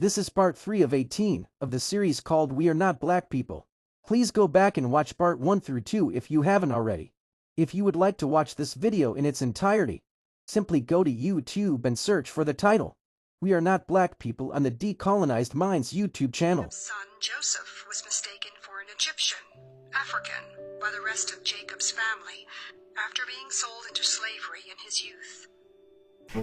This is part 3 of 18 of the series called We Are Not Black People. Please go back and watch part 1 through 2 if you haven't already. If you would like to watch this video in its entirety, simply go to YouTube and search for the title, We Are Not Black People on the Decolonized Minds YouTube channel. Jacob's son Joseph was mistaken for an Egyptian, African, by the rest of Jacob's family after being sold into slavery in his youth.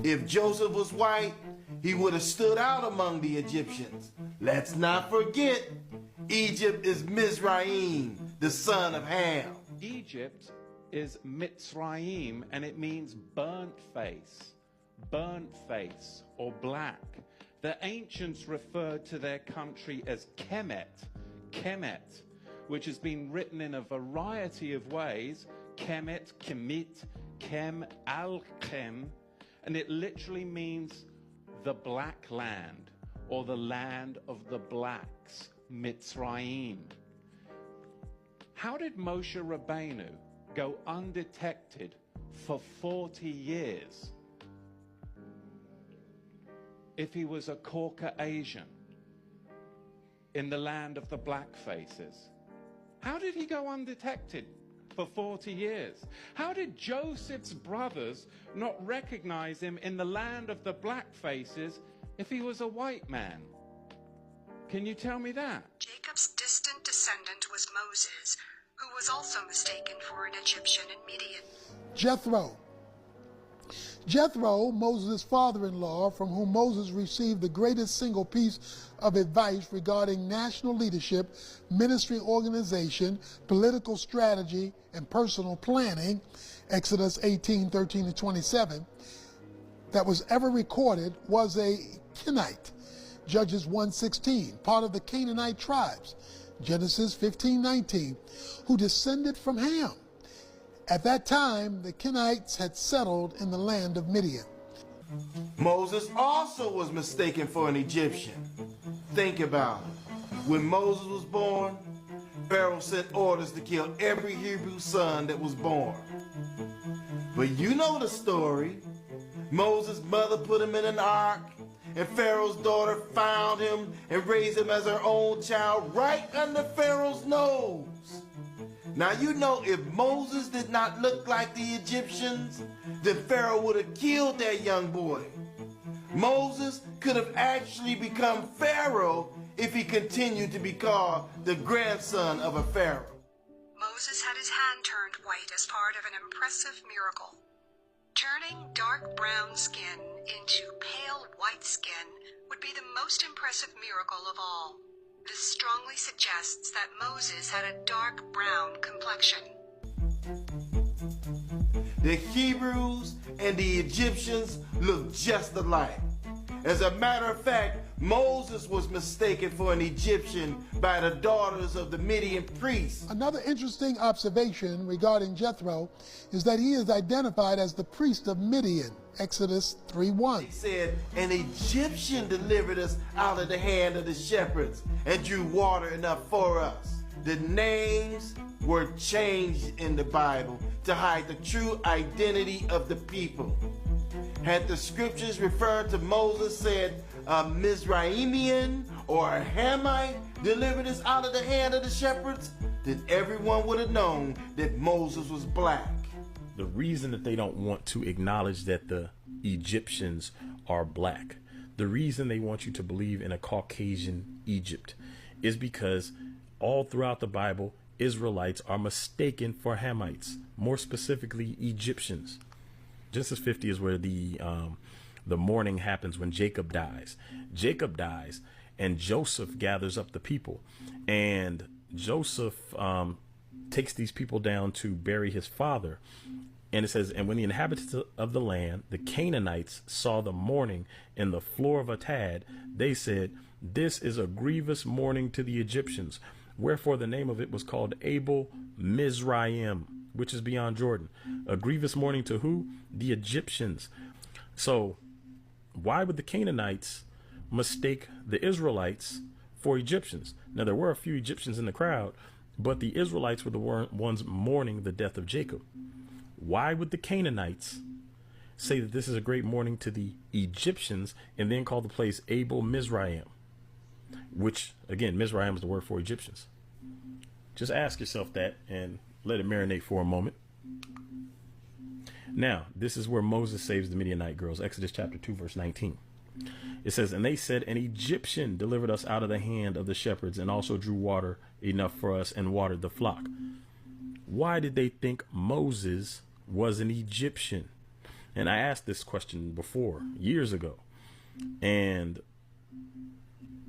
If Joseph was white, he would have stood out among the Egyptians. Let's not forget, Egypt is Mizraim, the son of Ham. Egypt is Mitzrayim, and it means burnt face or black. The ancients referred to their country as Kemet, which has been written in a variety of ways, Kemet, Kemit, Kem, Al-Kem, and it literally means the black land, or the land of the blacks, Mitzrayim. How did Moshe Rabbeinu go undetected for 40 years if he was a Caucasian in the land of the black faces? How did he go undetected for 40 years? How did Joseph's brothers not recognize him in the land of the black faces if he was a white man? Can you tell me that? Jacob's distant descendant was Moses, who was also mistaken for an Egyptian in Midian. Jethro. Jethro, Moses' father-in-law, from whom Moses received the greatest single piece of advice regarding national leadership, ministry organization, political strategy, and personal planning, Exodus 18:13-27, that was ever recorded, was a Kenite, Judges 1:16, part of the Canaanite tribes, Genesis 15:19, who descended from Ham. At that time, the Kenites had settled in the land of Midian. Moses also was mistaken for an Egyptian. Think about it. When Moses was born, Pharaoh sent orders to kill every Hebrew son that was born. But you know the story. Moses' mother put him in an ark, and Pharaoh's daughter found him and raised him as her own child right under Pharaoh's nose. Now you know if Moses did not look like the Egyptians, then Pharaoh would have killed that young boy. Moses could have actually become Pharaoh if he continued to be called the grandson of a Pharaoh. Moses had his hand turned white as part of an impressive miracle. Turning dark brown skin into pale white skin would be the most impressive miracle of all. This strongly suggests that Moses had a dark brown complexion. The Hebrews and the Egyptians look just alike. As a matter of fact, Moses was mistaken for an Egyptian by the daughters of the Midian priests. Another interesting observation regarding Jethro is that he is identified as the priest of Midian, Exodus 3:1. He said, an Egyptian delivered us out of the hand of the shepherds and drew water enough for us. The names were changed in the Bible to hide the true identity of the people. Had the scriptures referred to Moses said a Mizraimian or a Hamite delivered us out of the hand of the shepherds, then everyone would have known that Moses was black. The reason that they don't want to acknowledge that the Egyptians are black, the reason they want you to believe in a Caucasian Egypt, is because all throughout the Bible, Israelites are mistaken for Hamites, more specifically Egyptians. Genesis 50 is where the mourning happens when Jacob dies. Jacob dies, and Joseph gathers up the people, and Joseph takes these people down to bury his father. And it says, and when the inhabitants of the land, the Canaanites, saw the mourning in the floor of Atad, they said, this is a grievous mourning to the Egyptians. Wherefore the name of it was called Abel Mizraim, which is beyond Jordan. A grievous mourning to who? The Egyptians. So why would the Canaanites mistake the Israelites for Egyptians? Now, there were a few Egyptians in the crowd, but the Israelites were the ones mourning the death of Jacob. Why would the Canaanites say that this is a great mourning to the Egyptians and then call the place Abel Mizraim? which again, Mizraim is the word for Egyptians. Just ask yourself that and let it marinate for a moment. Now, this is where Moses saves the Midianite girls. Exodus chapter 2, verse 19. It says, and they said, an Egyptian delivered us out of the hand of the shepherds and also drew water enough for us and watered the flock. Why did they think Moses was an Egyptian? And I asked this question before, years ago. And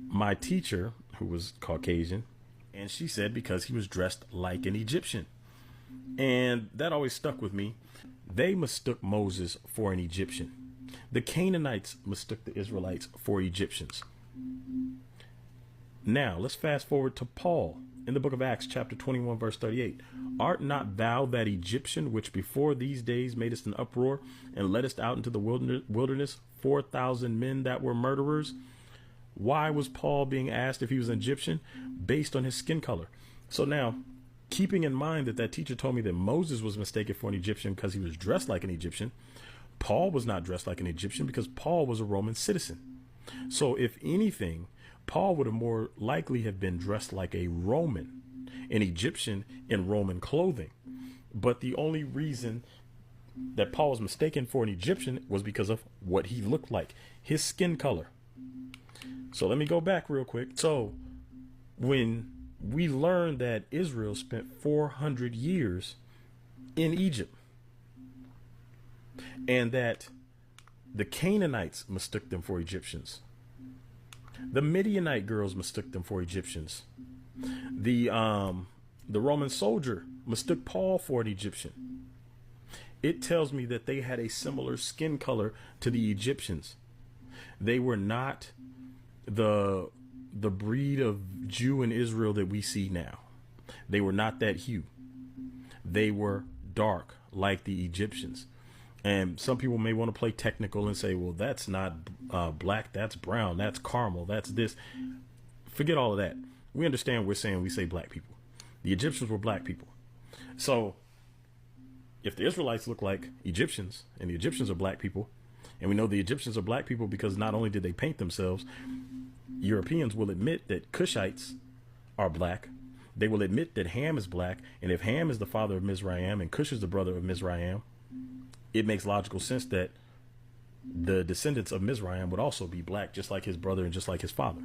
my teacher, who was Caucasian, and she said because he was dressed like an Egyptian. And that always stuck with me. They mistook Moses for an Egyptian. The Canaanites mistook the Israelites for Egyptians. Now, let's fast forward to Paul in the book of Acts, chapter 21, verse 38. Art not thou that Egyptian which before these days madest an uproar and leddest out into the wilderness 4,000 men that were murderers? Why was Paul being asked if he was an Egyptian? Based on his skin color. So now, keeping in mind that that teacher told me that Moses was mistaken for an Egyptian because he was dressed like an Egyptian, Paul was not dressed like an Egyptian because Paul was a Roman citizen. So if anything, Paul would have more likely have been dressed like a Roman, an Egyptian in Roman clothing. But the only reason that Paul was mistaken for an Egyptian was because of what he looked like, his skin color. So let me go back real quick. So when we learned that Israel spent 400 years in Egypt, and that the Canaanites mistook them for Egyptians, the Midianite girls mistook them for Egyptians, the Roman soldier mistook Paul for an Egyptian. It tells me that they had a similar skin color to the Egyptians. They were not the breed of Jew in Israel that we see now. They were not that hue. They were dark like the Egyptians. And some people may want to play technical and say, well, that's not black, that's brown, that's caramel, that's this. Forget all of that. We understand we're saying we say black people. The Egyptians were black people. So if the Israelites look like Egyptians and the Egyptians are black people, and we know the Egyptians are black people because not only did they paint themselves, Europeans will admit that Cushites are black. They will admit that Ham is black. And if Ham is the father of Mizraim and Cush is the brother of Mizraim, it makes logical sense that the descendants of Mizraim would also be black, just like his brother and just like his father,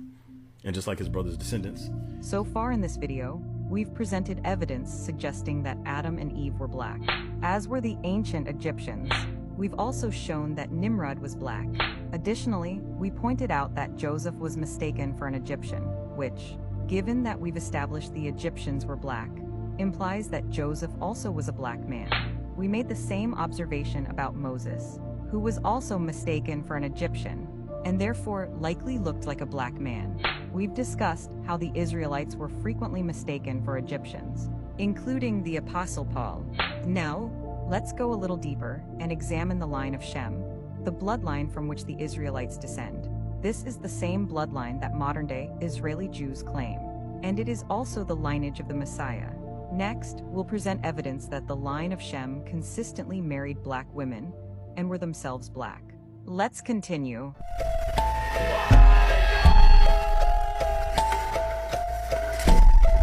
and just like his brother's descendants. So far in this video, we've presented evidence suggesting that Adam and Eve were black, as were the ancient Egyptians. We've also shown that Nimrod was black. Additionally, we pointed out that Joseph was mistaken for an Egyptian, which, given that we've established the Egyptians were black, implies that Joseph also was a black man. We made the same observation about Moses, who was also mistaken for an Egyptian, and therefore likely looked like a black man. We've discussed how the Israelites were frequently mistaken for Egyptians, including the Apostle Paul. Now, let's go a little deeper and examine the line of Shem, the bloodline from which the Israelites descend. This is the same bloodline that modern-day Israeli Jews claim, and it is also the lineage of the Messiah. Next, we'll present evidence that the line of Shem consistently married black women and were themselves black. Let's continue.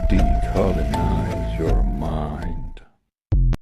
Decolonization.